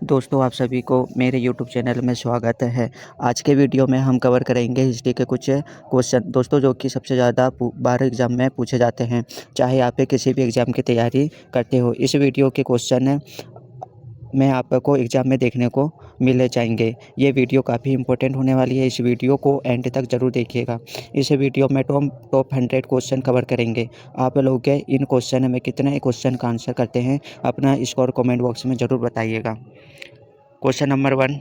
दोस्तों आप सभी को मेरे यूट्यूब चैनल में स्वागत है। आज के वीडियो में हम कवर करेंगे हिस्ट्री के कुछ क्वेश्चन दोस्तों जो कि सबसे ज़्यादा बार एग्ज़ाम में पूछे जाते हैं, चाहे आप किसी भी एग्ज़ाम की तैयारी करते हो। इस वीडियो के क्वेश्चन में आपको एग्ज़ाम में देखने को मिल जाएंगे। ये वीडियो काफ़ी इंपॉर्टेंट होने वाली है, इस वीडियो को एंड तक ज़रूर देखिएगा। इस वीडियो में टॉप 100 क्वेश्चन कवर करेंगे। आप लोग इन क्वेश्चन में कितने क्वेश्चन का आंसर करते हैं अपना स्कोर कमेंट बॉक्स में ज़रूर बताइएगा। क्वेश्चन नंबर 1,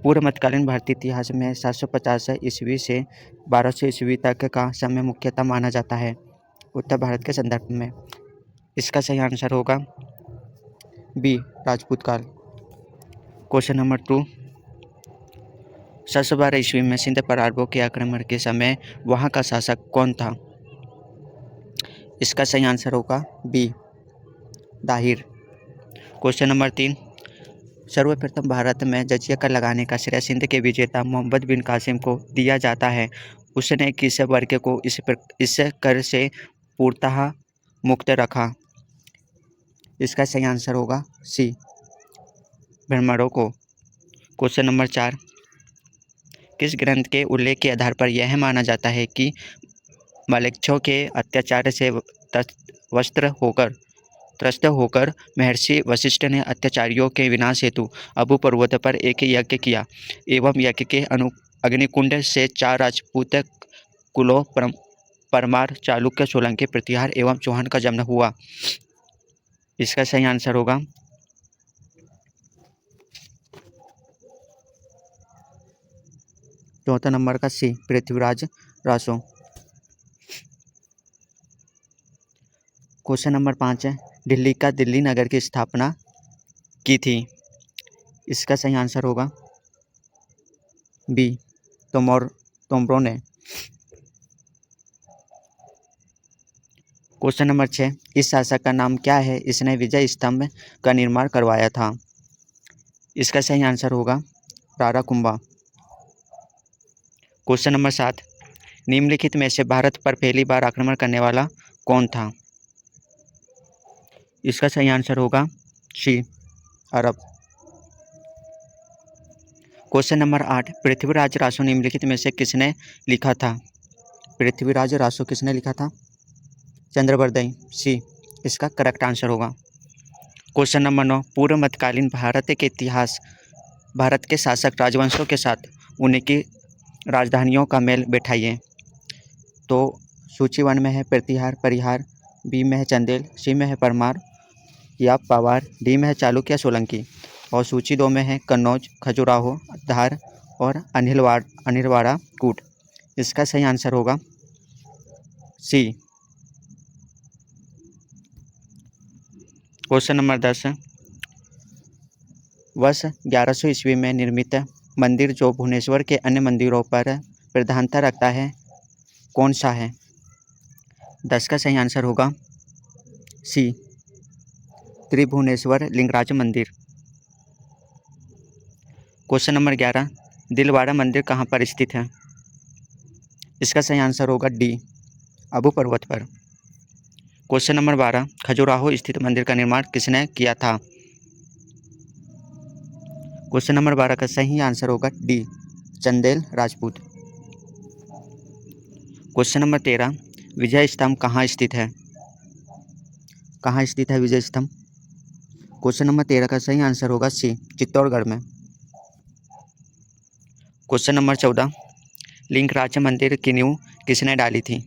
पूर्व मध्यकालीन भारतीय इतिहास में 750 ईस्वी से 1200 ईस्वी तक का समय मुख्यतः माना जाता है उत्तर भारत के संदर्भ में। इसका सही आंसर होगा बी, राजपूत काल। क्वेश्चन नंबर 2, 712 ईस्वी में सिंध पर अरबों के आक्रमण के समय वहाँ का शासक कौन था? इसका सही आंसर होगा बी, दाहिर। क्वेश्चन नंबर 3, सर्वप्रथम भारत में जजिया कर लगाने का श्रेय सिंध के विजेता मोहम्मद बिन कासिम को दिया जाता है। उसने किस वर्ग को इस कर से पूर्णतः मुक्त रखा? इसका सही आंसर होगा सी, ब्राह्मणों को। क्वेश्चन नंबर 4, किस ग्रंथ के उल्लेख के आधार पर यह माना जाता है कि मलेच्छों के अत्याचार से त्रस्त होकर महर्षि वशिष्ठ ने अत्याचारियों के विनाश हेतु अबू पर्वत पर एक यज्ञ किया एवं यज्ञ के अग्निकुंड से 4 राजपूत कुलों परमार, चालुक्य, सोलंकी, प्रतिहार एवं चौहान का जन्म हुआ? इसका सही आंसर होगा चौथा नंबर का सी, पृथ्वीराज रासो। क्वेश्चन नंबर 5 है, दिल्ली नगर की स्थापना की थी? इसका सही आंसर होगा बी, तोमरों ने। क्वेश्चन नंबर 6, इस शासक का नाम क्या है? इसने विजय स्तंभ का निर्माण करवाया था? इसका सही आंसर होगा राराकुंभा। क्वेश्चन नंबर 7, निम्नलिखित में से भारत पर पहली बार आक्रमण करने वाला कौन था? इसका सही आंसर होगा सी, अरब। क्वेश्चन नंबर 8, पृथ्वीराज रासो निम्नलिखित में से किसने लिखा था? पृथ्वीराज रासो किसने लिखा था? चंद्रबरदई, सी इसका करेक्ट आंसर होगा। क्वेश्चन नंबर 9, पूर्व मध्यकालीन भारत के शासक राजवंशों के साथ उनकी राजधानियों का मेल बैठाइए। तो सूची 1 में है प्रतिहार, परिहार, बी में है चंदेल, सी में है परमार या पवार, डी में है चालुक्य, सोलंकी और सूची 2 में है कन्नौज, खजुराहो, धार और अनिलवाड़ा कूट। इसका सही आंसर होगा सी। क्वेश्चन नंबर 10, वर्ष 1100 ईस्वी में निर्मित मंदिर जो भुवनेश्वर के अन्य मंदिरों पर प्रधानता रखता है कौन सा है? 10 का सही आंसर होगा सी, त्रिभुवनेश्वर लिंगराज मंदिर। क्वेश्चन नंबर 11, दिलवाड़ा मंदिर कहाँ पर स्थित है? इसका सही आंसर होगा डी, अबू पर्वत पर। क्वेश्चन नंबर 12, खजुराहो स्थित मंदिर का निर्माण किसने किया था? क्वेश्चन नंबर 12 का सही आंसर होगा D, Chandel Rajput. Question number 13, विजय स्तंभ कहाँ स्थित है? कहाँ स्थित है विजय स्तंभ? क्वेश्चन नंबर 13 का सही आंसर होगा सी, चित्तौड़गढ़ में। क्वेश्चन नंबर 14, लिंगराज मंदिर की नींव किसने डाली थी?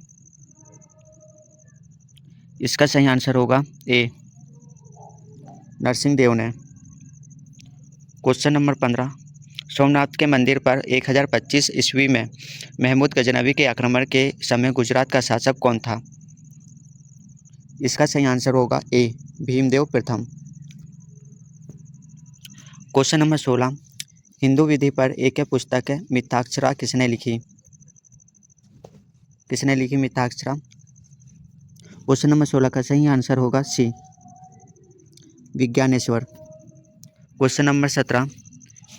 इसका सही आंसर होगा ए, नरसिंह देव ने। क्वेश्चन नंबर 15, सोमनाथ के मंदिर पर 1025 ईस्वी में महमूद गजनवी के आक्रमण के समय गुजरात का शासक कौन था? इसका सही आंसर होगा ए, भीमदेव प्रथम। क्वेश्चन नंबर 16, हिंदू विधि पर एक पुस्तक मिताक्षरा किसने लिखी? किसने लिखी मिताक्षरा? क्वेश्चन नंबर 16 का सही आंसर होगा C, Vijnaneshwara. Question number 17,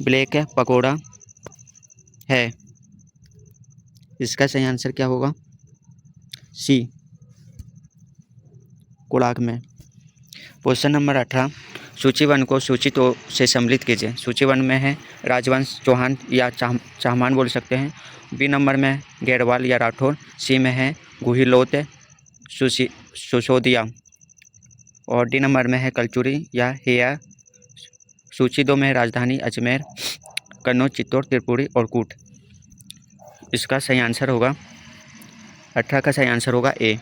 black pagoda है? इसका सही आंसर क्या होगा? सी, कोणार्क में। क्वेश्चन नंबर 18, सूची 1 को सूची 2 से सम्मिलित कीजिए। सूची 1 में है राजवंश, चौहान या चाहमान बोल सकते हैं। बी नंबर में है गैरवाल या राठौर। सी में है गुहिलोत, सुशोदिया। और डी नंबर में है कलचुरी या हेया। सूची 2 में है राजधानी अजमेर, कन्नौज, चित्तौड़, त्रिपुरी और कूट। इसका सही आंसर होगा 18 का सही आंसर होगा ए।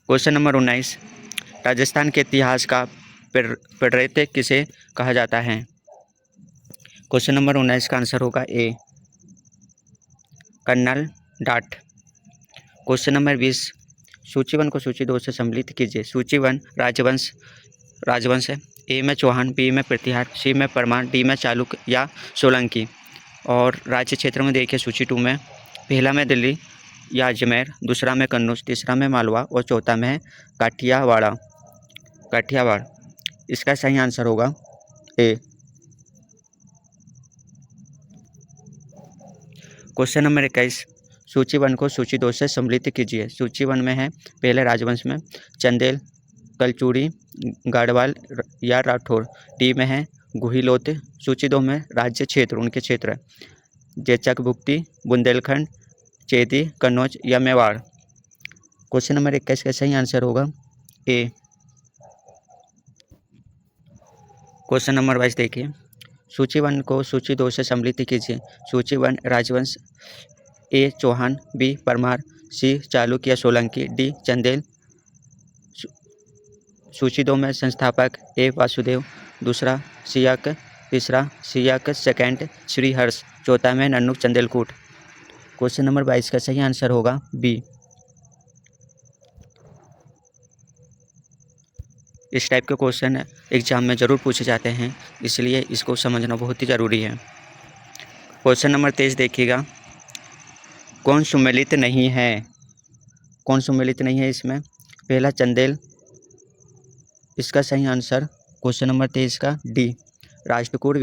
क्वेश्चन नंबर 19, राजस्थान के इतिहास का प्रणेता किसे कहा जाता है? क्वेश्चन नंबर 19 का आंसर होगा ए, कर्नल डाट। क्वेश्चन नंबर 20, सूची 1 को सूची 2 से सम्मिलित कीजिए। सूची 1 राजवंश है। ए में चौहान, बी में प्रतिहार, सी में परमार, डी में चालुक्य या सोलंकी। और राज्य क्षेत्र में देखिए सूची 2 में पहला में दिल्ली या अजमेर, दूसरा में कन्नौज, तीसरा में मालवा और चौथा में है काठियावाड़। इसका सही आंसर होगा ए। क्वेश्चन नंबर 21, सूची 1 को सूची 2 से सम्मिलित कीजिए। सूची 1 में है पहले राजवंश में चंदेल, कलचुरी, गाड़वाल या राठौर। डी में है गुहिलोत। सूची 2 में राज्य क्षेत्र, उनके क्षेत्र जेचकभुक्ति, बुंदेलखंड, चेदी, कन्नौज या मेवाड़। क्वेश्चन नंबर 21 का सही आंसर होगा ए। क्वेश्चन नंबर 22 देखिए, सूची 1 को सूची 2 से सम्मिलित कीजिए। सूची 1 राजवंश, ए चौहान, बी परमार, सी चालुक्य या सोलंकी, डी चंदेल। सूची 2 में संस्थापक ए वासुदेव, दूसरा सियाक, तीसरा सियाक सेकेंड श्रीहर्ष, चौथा में नन्नुक चंदेलकूट। क्वेश्चन नंबर 22 का सही आंसर होगा बी। इस टाइप के क्वेश्चन एग्जाम में ज़रूर पूछे जाते हैं, इसलिए इसको समझना बहुत ही ज़रूरी है। क्वेश्चन नंबर 23 देखिएगा, कौन सम्मिलित नहीं है? कौन सम्मिलित नहीं है इसमें? पहला चंदेल। इसका सही आंसर क्वेश्चन नंबर 23 का डी, राष्ट्रकूट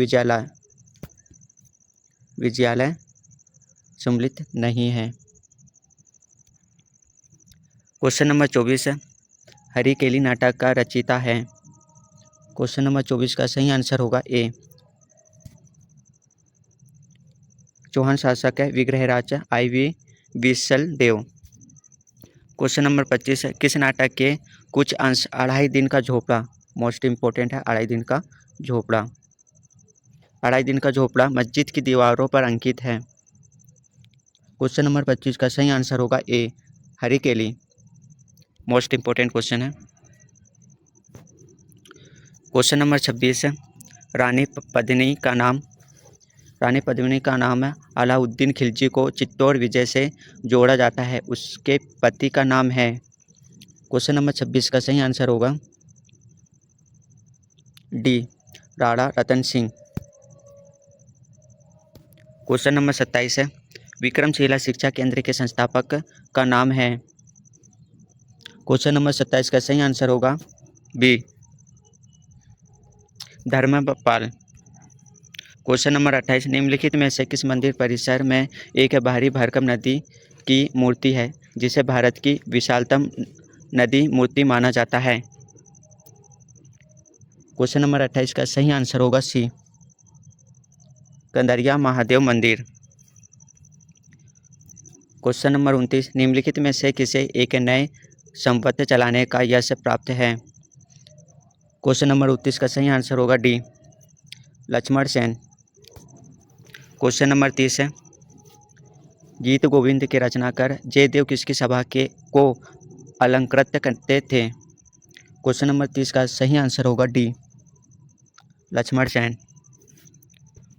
विद्यालय सम्मिलित नहीं है। क्वेश्चन नंबर 24 है, हरिकेली नाटक का रचयिता है। क्वेश्चन नंबर 24 का सही आंसर होगा ए, चौहान शासक है विग्रहराज IV विसलदेव। क्वेश्चन नंबर 25 है, किस नाटक के कुछ अंश अढ़ाई दिन का झोपड़ा, मोस्ट इम्पोर्टेंट है अढ़ाई दिन का झोपड़ा। अढ़ाई दिन का झोपड़ा मस्जिद की दीवारों पर अंकित है। क्वेश्चन नंबर 25 का सही आंसर होगा ए, हरिकेली। मोस्ट इम्पोर्टेंट क्वेश्चन है। क्वेश्चन नंबर 26 है, रानी पद्मिनी का नाम है अलाउद्दीन खिलजी को चित्तौड़ विजय से जोड़ा जाता है, उसके पति का नाम है। क्वेश्चन नंबर 26 का सही आंसर होगा D, Rana Ratan Singh. Question number 27 है, विक्रमशिला शिक्षा केंद्र के संस्थापक का नाम है। क्वेश्चन नंबर 27 का सही आंसर होगा बी, धर्मपाल। क्वेश्चन नंबर 28, निम्नलिखित में से किस मंदिर परिसर में एक भारी भरकम नदी की मूर्ति है जिसे भारत की विशालतम नदी मूर्ति माना जाता है? क्वेश्चन नंबर 28 का सही आंसर होगा सी, कंदरिया महादेव मंदिर। क्वेश्चन नंबर 29, निम्नलिखित में से किसे एक नए संवत चलाने का यश प्राप्त है? क्वेश्चन नंबर 29 का सही आंसर होगा D, Lakshman Sen. Question number 30 है, गीत गोविंद के रचनाकार जयदेव किसकी सभा को अलंकृत करते थे? क्वेश्चन नंबर 30 का सही आंसर होगा D, Lakshman Sen.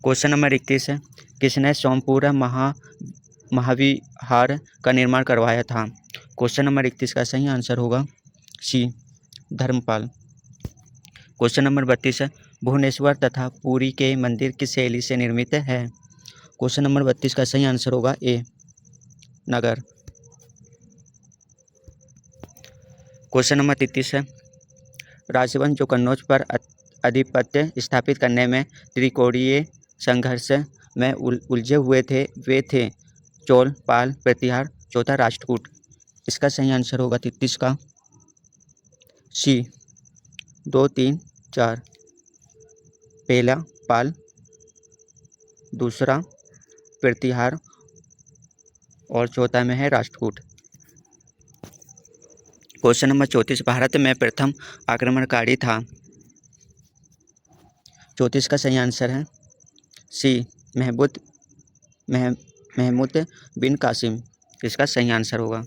Question number 31 है, किसने सोमपुर महाविहार का निर्माण करवाया था? क्वेश्चन नंबर 31 का सही आंसर होगा सी, धर्मपाल। क्वेश्चन नंबर 32 है, भुवनेश्वर तथा पुरी के मंदिर किस शैली से निर्मित है? क्वेश्चन नंबर 32 का सही आंसर होगा ए, नगर। क्वेश्चन नंबर 33 है, राजवंश जो कन्नौज पर आधिपत्य स्थापित करने में त्रिकोणीय संघर्ष में उलझे हुए थे, वे थे चोल, पाल, प्रतिहार, चौथा राष्ट्रकूट। इसका सही आंसर होगा 33 का सी 2 3 4। पहला पाल, दूसरा प्रतिहार और चौथा में है राष्ट्रकूट। क्वेश्चन नंबर 34, भारत में प्रथम आक्रमणकारी था। 34 का सही आंसर है सी महमूद बिन कासिम, इसका सही आंसर होगा।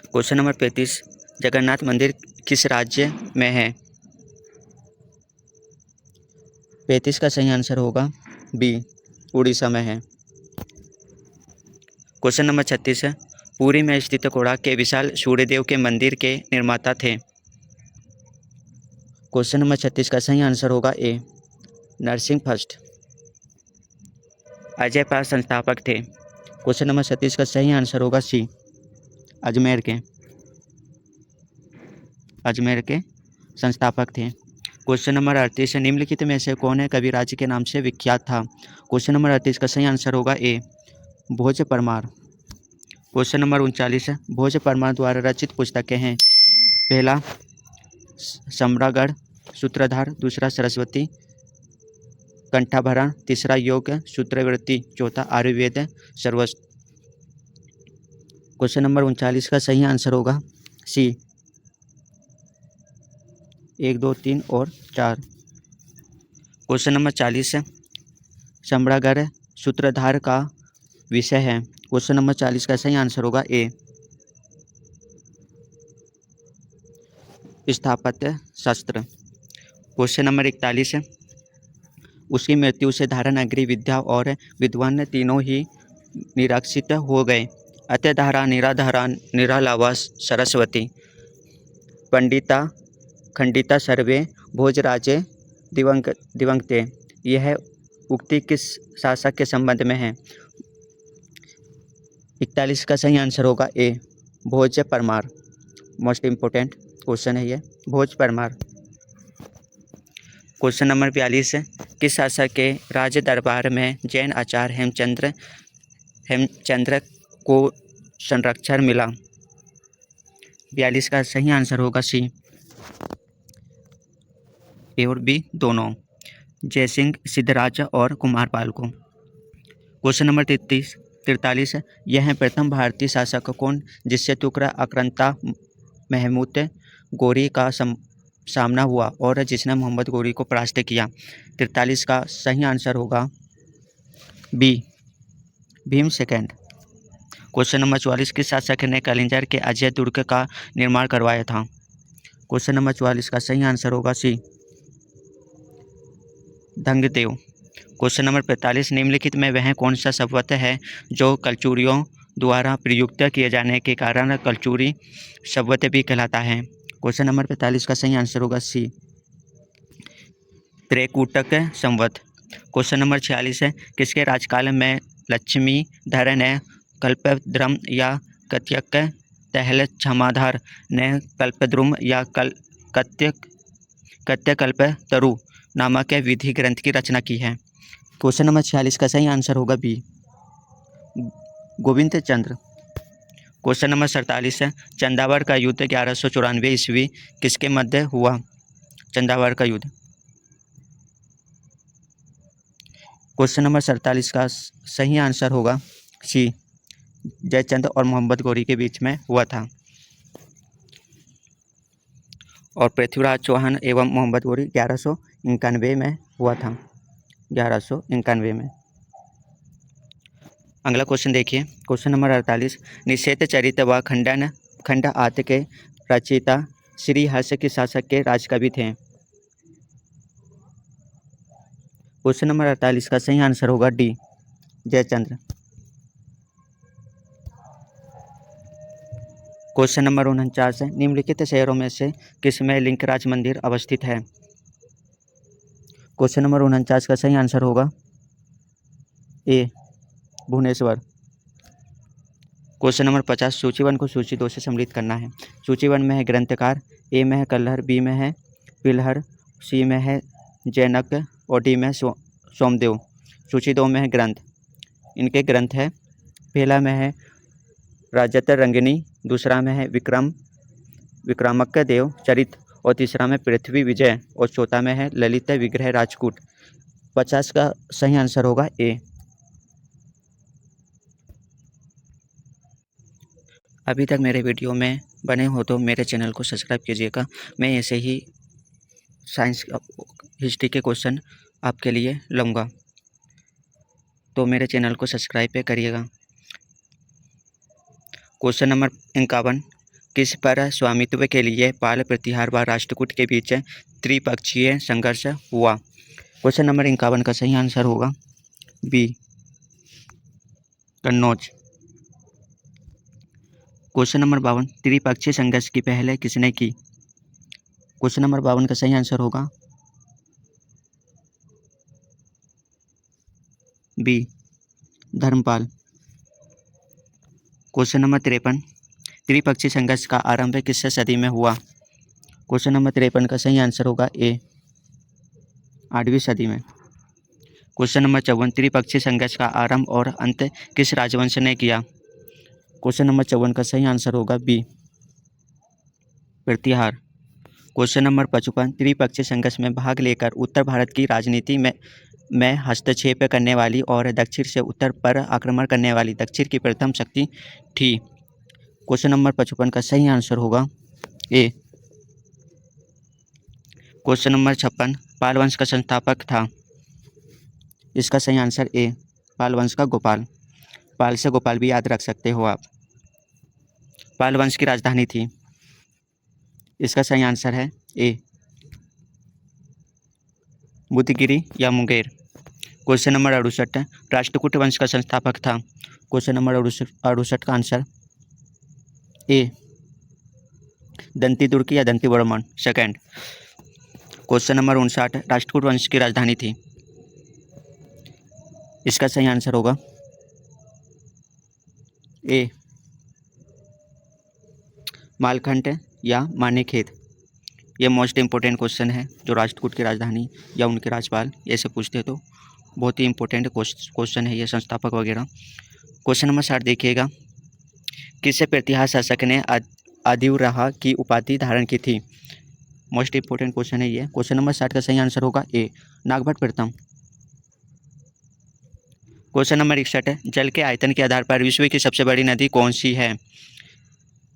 क्वेश्चन नंबर 35, जगन्नाथ मंदिर किस राज्य में है। 35 का सही आंसर होगा बी, उड़ीसा में है। क्वेश्चन नंबर 36 है, पुरी में स्थित कोणार्क के विशाल सूर्यदेव के मंदिर के निर्माता थे। क्वेश्चन नंबर 36 का सही आंसर होगा ए, नरसिंह फर्स्ट। अजय पाल संस्थापक थे। क्वेश्चन नंबर 36 का सही आंसर होगा सी, अजमेर के संस्थापक थे। क्वेश्चन नंबर 38 है, निम्नलिखित में से कौन है कविराज के नाम से विख्यात था। क्वेश्चन नंबर 38 का सही आंसर होगा ए, भोज परमार। क्वेश्चन नंबर 39 है, भोज परमार द्वारा रचित पुस्तकें हैं। पहला सम्रागढ़ सूत्रधार, दूसरा सरस्वती कंठाभरण, तीसरा योग सूत्रवृत्ति, चौथा आयुर्वेद सर्वस्व। क्वेश्चन नंबर 39 का सही आंसर होगा सी, 1 2 3 और 4। क्वेश्चन नंबर 40 है, सम्रागढ़ सूत्रधार का विषय है। क्वेश्चन नंबर 40 का सही आंसर होगा ए, स्थापत्य शास्त्र। क्वेश्चन नंबर 41 है, उसकी मृत्यु से धारा नगरी विद्या और विद्वान तीनों ही निराक्षित हो गए। अत्यधारा निराधारा निरालावा सरस्वती पंडिता खंडिता सर्वे भोजराजे दिवंगते। यह उक्ति किस शासक के संबंध में है। 41 का सही आंसर होगा ए, भोज परमार। मोस्ट इम्पोर्टेंट क्वेश्चन है ये, भोज परमार। क्वेश्चन नंबर 42 है, किस शासक के राज दरबार में जैन आचार्य हेमचंद्र को संरक्षण मिला। 42 का सही आंसर होगा सी, ए और बी दोनों, जयसिंह सिद्धराज और कुमारपाल को। क्वेश्चन नंबर 43 है, यह प्रथम भारतीय शासक कौन जिससे तुकरा आक्रांता महमूद गोरी का सामना हुआ और जिसने मोहम्मद गोरी को परास्त किया। 43 का सही आंसर होगा B, Bhim second. Question number 44, किस शासक ने कलिंजर के अजय दुर्ग का निर्माण करवाया था। क्वेश्चन नंबर 44 का सही आंसर होगा सी, धंगदेव। क्वेश्चन नंबर 45, निम्नलिखित में वह कौन सा शब्द है जो कलचुरियों द्वारा प्रयुक्त किए जाने के कारण कलचुरी शब्द भी कहलाता है। क्वेश्चन नंबर 45 का सही आंसर होगा सी, त्रैकूटक संवत। क्वेश्चन नंबर 46 है, किसके राजकाल में लक्ष्मीधर ने कल्पद्रुम या कत्यक तहल क्षमाधार ने कल्पद्रुम या कत्यकल्पतरु नामक विधि ग्रंथ की रचना की है। क्वेश्चन नंबर 46 का सही आंसर होगा बी, गोविंद चंद्र। क्वेश्चन नंबर 47 है, चंदावर का युद्ध 1194 ईस्वी किसके मध्य हुआ। चंदावर का युद्ध। क्वेश्चन नंबर 47 का सही आंसर होगा सी, जयचंद और मोहम्मद गौरी के बीच में हुआ था। और पृथ्वीराज चौहान एवं मोहम्मद गौरी 1191 में हुआ था, 1191 में। अगला क्वेश्चन देखिए, क्वेश्चन नंबर 48, निषेध चरित व खंड आदि के रचयिता श्रीहर्ष के शासक के राजकवि थे। क्वेश्चन नंबर 48 का सही आंसर होगा डी, जयचंद्र। क्वेश्चन नंबर 49 है, निम्नलिखित शहरों में से किसमें लिंगराज मंदिर अवस्थित है। क्वेश्चन नंबर 49 का सही आंसर होगा ए, भुवनेश्वर। क्वेश्चन नंबर 50, सूची 1 को सूची 2 से सम्मिलित करना है। सूची 1 में है ग्रंथकार, ए में है कल्हर, बी में है पिलहर, सी में है जैनक और डी में सोमदेव। सूची 2 में है ग्रंथ, इनके ग्रंथ है, पहला में है राजत रंगिनी, दूसरा में है विक्रमादित्य देव चरित और तीसरा में पृथ्वी विजय और चौथा में है ललित विग्रह राजकूट। 50 का सही आंसर होगा ए। अभी तक मेरे वीडियो में बने हो तो मेरे चैनल को सब्सक्राइब कीजिएगा। मैं ऐसे ही साइंस हिस्ट्री के क्वेश्चन आपके लिए लाऊंगा, तो मेरे चैनल को सब्सक्राइब करिएगा। क्वेश्चन नंबर 51, किस पर स्वामित्व के लिए पाल प्रतिहार व राष्ट्रकूट के बीच त्रिपक्षीय संघर्ष हुआ? क्वेश्चन नंबर 51 का सही आंसर होगा बी, कन्नौज। क्वेश्चन नंबर 52, त्रिपक्षीय संघर्ष की पहल किसने की? क्वेश्चन नंबर 52 का सही आंसर होगा बी, धर्मपाल। क्वेश्चन नंबर 53, त्रिपक्षीय संघर्ष का आरंभ किस सदी में हुआ? क्वेश्चन नंबर 53 का सही आंसर होगा ए, 8वीं सदी में। क्वेश्चन नंबर 54, त्रिपक्षीय संघर्ष का आरंभ और अंत किस राजवंश ने किया? क्वेश्चन नंबर 54 का सही आंसर होगा बी, प्रतिहार। क्वेश्चन नंबर 55, त्रिपक्षीय संघर्ष में भाग लेकर उत्तर भारत की राजनीति में हस्तक्षेप करने वाली और दक्षिण से उत्तर पर आक्रमण करने वाली दक्षिण की प्रथम शक्ति थी? क्वेश्चन नंबर 55 का सही आंसर होगा ए। क्वेश्चन नंबर 56, पाल वंश का संस्थापक था? इसका सही आंसर ए, पाल वंश का गोपाल। पाल से गोपाल भी याद रख सकते हो आप। पाल वंश की राजधानी थी? इसका सही आंसर है ए, बुधगिरी या मुंगेर। क्वेश्चन नंबर 68, राष्ट्रकूट वंश का संस्थापक था? क्वेश्चन नंबर 68 का आंसर ए, दंती दुर्की या Dantivarman second. Question number 59, Rashtrakuta वंश की राजधानी थी? इसका सही आंसर होगा ए, मालखंड या मानेखेत। ये मोस्ट इम्पोर्टेंट क्वेश्चन है, जो राष्ट्रकूट की राजधानी या उनके राज्यपाल ऐसे पूछते हैं तो बहुत ही इम्पोर्टेंट क्वेश्चन है ये, संस्थापक वगैरह। क्वेश्चन नंबर 60 देखिएगा, किस प्रतिहार शासक ने आदिवराह की उपाधि धारण की थी? मोस्ट इम्पोर्टेंट क्वेश्चन है ये। क्वेश्चन नंबर 60 का सही आंसर होगा ए, नागभट्ट प्रथम। क्वेश्चन नंबर 61, जल के आयतन के आधार पर विश्व की सबसे बड़ी नदी कौन सी है?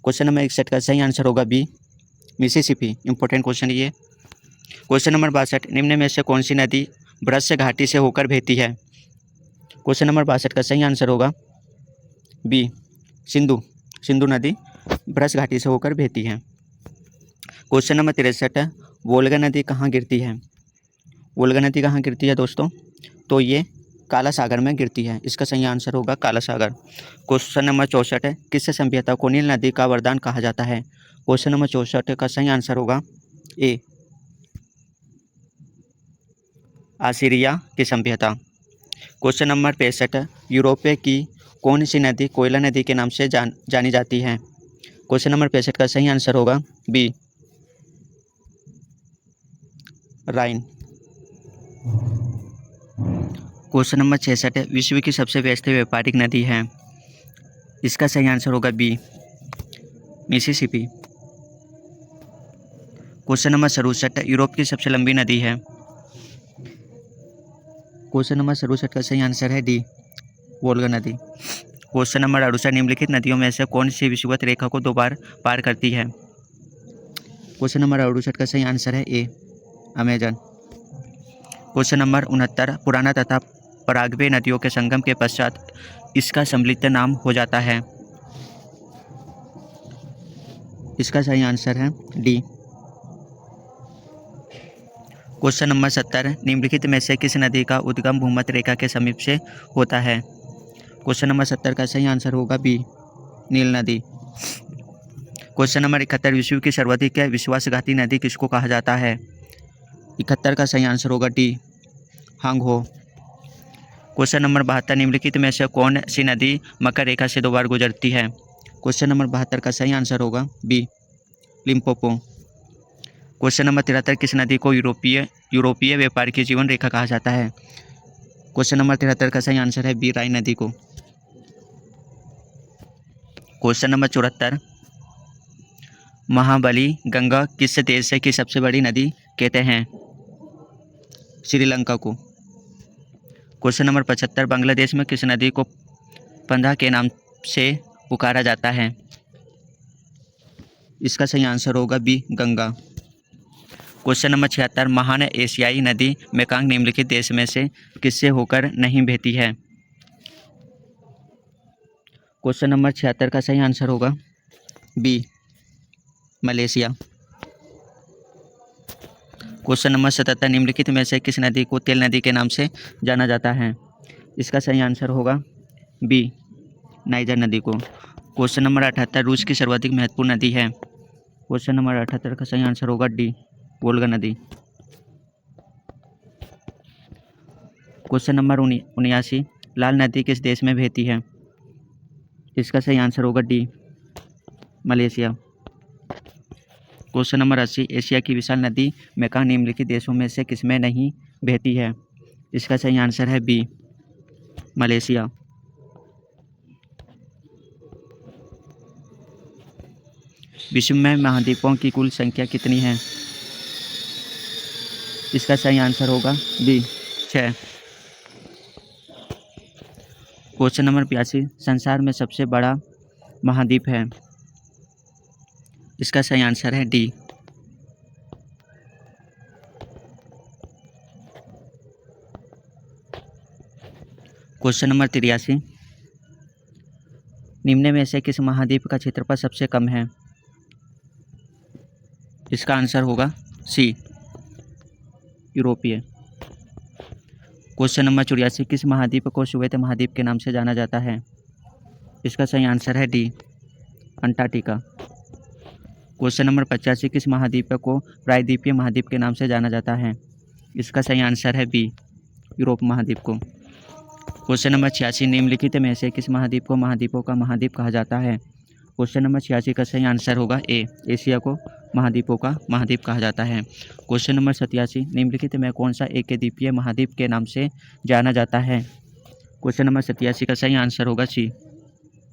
क्वेश्चन नंबर 61 का सही आंसर होगा बी, मिसिसिपी। इंपॉर्टेंट क्वेश्चन ये। क्वेश्चन नंबर 62, निम्न में से कौन सी नदी भ्रष्ट घाटी से होकर बहती है? क्वेश्चन नंबर 62 का सही आंसर होगा बी, सिंधु नदी भ्रष्ट घाटी से होकर बहती है। क्वेश्चन नंबर 63, वोल्गा नदी कहाँ गिरती है? वोल्गा नदी कहाँ गिरती है दोस्तों? तो ये काला सागर में गिरती है। इसका सही आंसर होगा काला सागर। क्वेश्चन नंबर 64, किस सभ्यता को नील नदी का वरदान कहा जाता है? क्वेश्चन नंबर 64 का सही आंसर होगा ए, आसीरिया की सभ्यता। क्वेश्चन नंबर 65, यूरोप की कौन सी नदी कोयला नदी के नाम से जानी जाती है? क्वेश्चन नंबर 65 का सही आंसर होगा बी, राइन। क्वेश्चन नंबर 66, विश्व की सबसे व्यस्त व्यापारिक नदी है? इसका सही आंसर होगा B, Mississippi. Question number 67, Europe की सबसे लंबी नदी है? क्वेश्चन नंबर 67 का सही आंसर है डी, वोल्गा नदी। क्वेश्चन नंबर 68, निम्नलिखित नदियों में से कौन सी विषुवत रेखा को 2 बार पार करती है? क्वेश्चन नंबर 68 का सही आंसर है ए, अमेजन। क्वेश्चन नंबर 69, पुराना तथा पराग्वे नदियों के संगम के पश्चात इसका सम्मिलित नाम हो जाता है? इसका सही आंसर है डी। क्वेश्चन नंबर 70, निम्नलिखित में से किस नदी का उद्गम भूमध्य रेखा के समीप से होता है? क्वेश्चन नंबर 70 का सही आंसर होगा बी, नील नदी। क्वेश्चन नंबर 71, विश्व की सर्वाधिक विश्वासघाती नदी किसको कहा जाता है? 71 का सही आंसर होगा डी, हांगहो। क्वेश्चन नंबर 72, निम्नलिखित में से कौन सी नदी मकर रेखा से 2 बार गुजरती है? क्वेश्चन नंबर 72 का सही आंसर होगा बी, लिम्पोपो। क्वेश्चन नंबर 73, किस नदी को यूरोपीय व्यापार की जीवन रेखा कहा जाता है? क्वेश्चन नंबर 73 का सही आंसर है बी, राइन नदी को। क्वेश्चन नंबर 74, महाबली गंगा किस देश की सबसे बड़ी नदी कहते हैं? श्रीलंका को। क्वेश्चन नंबर 75, बांग्लादेश में किस नदी को पंद्रह के नाम से पुकारा जाता है? इसका सही आंसर होगा बी, गंगा। क्वेश्चन नंबर 76, महान एशियाई नदी मेकांग निम्नलिखित देश में से किससे होकर नहीं बहती है? क्वेश्चन नंबर 76 का सही आंसर होगा बी, मलेशिया। क्वेश्चन नंबर 77, निम्नलिखित में से किस नदी को तेल नदी के नाम से जाना जाता है? इसका सही आंसर होगा बी, नाइजर नदी को। क्वेश्चन नंबर 78, रूस की सर्वाधिक महत्वपूर्ण नदी है? क्वेश्चन नंबर 78 का सही आंसर होगा डी, वोल्गा नदी। क्वेश्चन नंबर 79, लाल नदी किस देश में बहती है? इसका सही आंसर होगा D, Malaysia. Question number 80, Asia की विशाल नदी मेकांग निम्नलिखित देशों में से किसमें नहीं बहती है? इसका सही आंसर है बी, मलेशिया। विश्व में महाद्वीपों की कुल संख्या कितनी है? इसका सही आंसर होगा बी, 6। क्वेश्चन नंबर 82, संसार में सबसे बड़ा महाद्वीप है? इसका सही आंसर है डी, क्वेश्चन नंबर 83, निम्न में से किस महाद्वीप का क्षेत्रफल सबसे कम है? इसका आंसर होगा सी, यूरोपीय। क्वेश्चन नंबर 84, किस महाद्वीप को श्वेत महाद्वीप के नाम से जाना जाता है? इसका सही आंसर है डी, अंटार्कटिका। क्वेश्चन नंबर 85, किस महाद्वीप को प्रायद्वीपीय महाद्वीप के नाम से जाना जाता है? इसका सही आंसर है बी, यूरोप महाद्वीप को। क्वेश्चन नंबर 86, निम्नलिखित में से किस महाद्वीप को महाद्वीपों का महाद्वीप कहा जाता है? क्वेश्चन नंबर 86 का सही आंसर होगा ए, एशिया को महाद्वीपों का महाद्वीप कहा जाता है। क्वेश्चन नंबर 87, निम्नलिखित में कौन सा एक द्वीपीय महाद्वीप के नाम से जाना जाता है? क्वेश्चन नंबर 87 का सही आंसर होगा सी,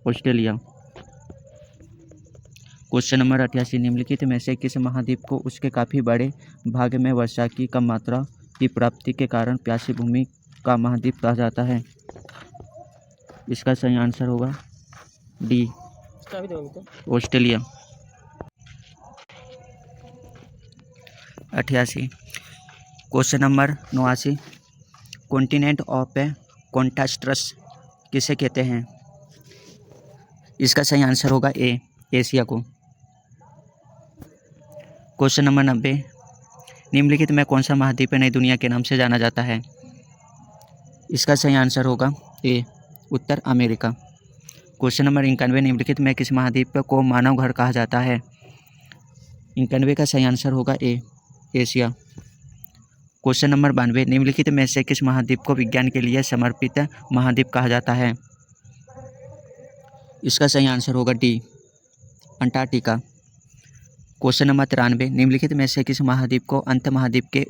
ऑस्ट्रेलिया। क्वेश्चन नंबर 88, निम्नलिखित में से किस महाद्वीप को उसके काफ़ी बड़े भाग में वर्षा की कम मात्रा की प्राप्ति के कारण प्यासी भूमि का महाद्वीप कहा जाता है? इसका सही आंसर होगा D, Australia. 88, question number 89, continent of contrasts किसे कहते हैं? इसका सही आंसर होगा ए, एशिया को। क्वेश्चन नंबर 90, निम्नलिखित में कौन सा महाद्वीप नई दुनिया के नाम से जाना जाता है? इसका सही आंसर होगा ए, उत्तर अमेरिका। क्वेश्चन नंबर 91, निम्नलिखित में किस महाद्वीप को मानव घर कहा जाता है? 91 का सही आंसर होगा ए, एशिया। क्वेश्चन नंबर 92, निम्नलिखित में से किस महाद्वीप को विज्ञान के लिए समर्पित महाद्वीप कहा जाता है? इसका सही आंसर होगा डी, अंटार्कटिका। क्वेश्चन नंबर 93, निम्नलिखित में से किस महाद्वीप को अंत महाद्वीप के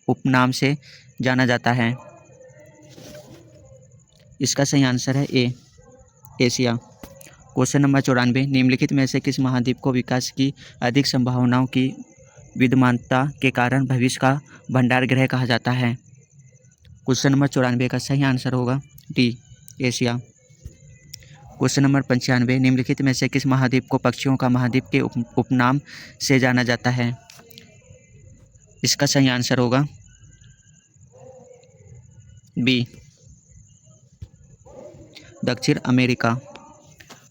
उपनाम से जाना जाता है? इसका सही आंसर है ए, एशिया। क्वेश्चन नंबर 94, निम्नलिखित में से किस महाद्वीप को विकास की अधिक संभावनाओं की विद्यमानता के कारण भविष्य का भंडार गृह कहा जाता है? क्वेश्चन नंबर 94 का सही आंसर होगा डी, एशिया। क्वेश्चन नंबर 95, निम्नलिखित में से किस महाद्वीप को पक्षियों का महाद्वीप के उपनाम से जाना जाता है? इसका सही आंसर होगा बी, दक्षिण अमेरिका।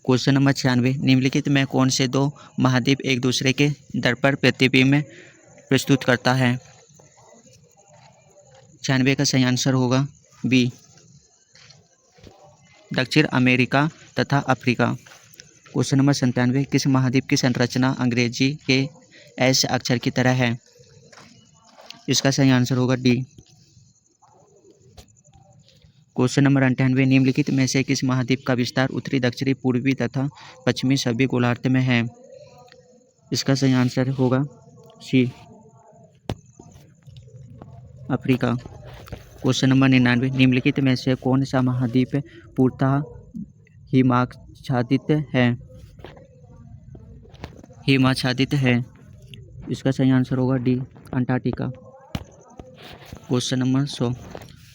क्वेश्चन नंबर 96, निम्नलिखित में कौन से दो महाद्वीप एक दूसरे के दर्पण प्रतिबिंब प्रस्तुत करता है? 96 का सही आंसर होगा बी, दक्षिण अमेरिका तथा अफ्रीका। क्वेश्चन नंबर 97, किस महाद्वीप की संरचना अंग्रेजी के एस अक्षर की तरह है? इसका सही आंसर होगा डी। क्वेश्चन नंबर 98, निम्नलिखित में से किस महाद्वीप का विस्तार उत्तरी, दक्षिणी, पूर्वी तथा पश्चिमी सभी गोलार्ध में है? इसका सही आंसर होगा सी, अफ्रीका। क्वेश्चन नंबर 99, निम्नलिखित में से कौन सा महाद्वीप पूर्णतः हिमाच्छादित है? हिमाच्छादित है? इसका सही आंसर होगा डी, अंटार्कटिका। क्वेश्चन नंबर 100,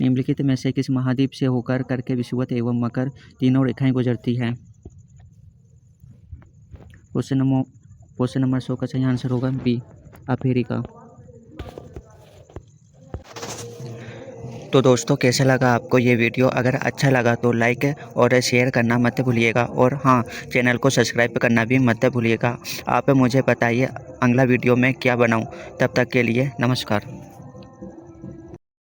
निम्नलिखित में से किस महाद्वीप से होकर करके विषुवत एवं मकर तीनों रेखाएं गुजरती हैं? क्वेश्चन नंबर 100 का सही आंसर होगा बी, अफ्रीका। तो दोस्तों, कैसा लगा आपको ये वीडियो? अगर अच्छा लगा तो लाइक और शेयर करना मत भूलिएगा, और हाँ, चैनल को सब्सक्राइब करना भी मत भूलिएगा। आप मुझे बताइए अगला वीडियो में क्या बनाऊं। तब तक के लिए नमस्कार।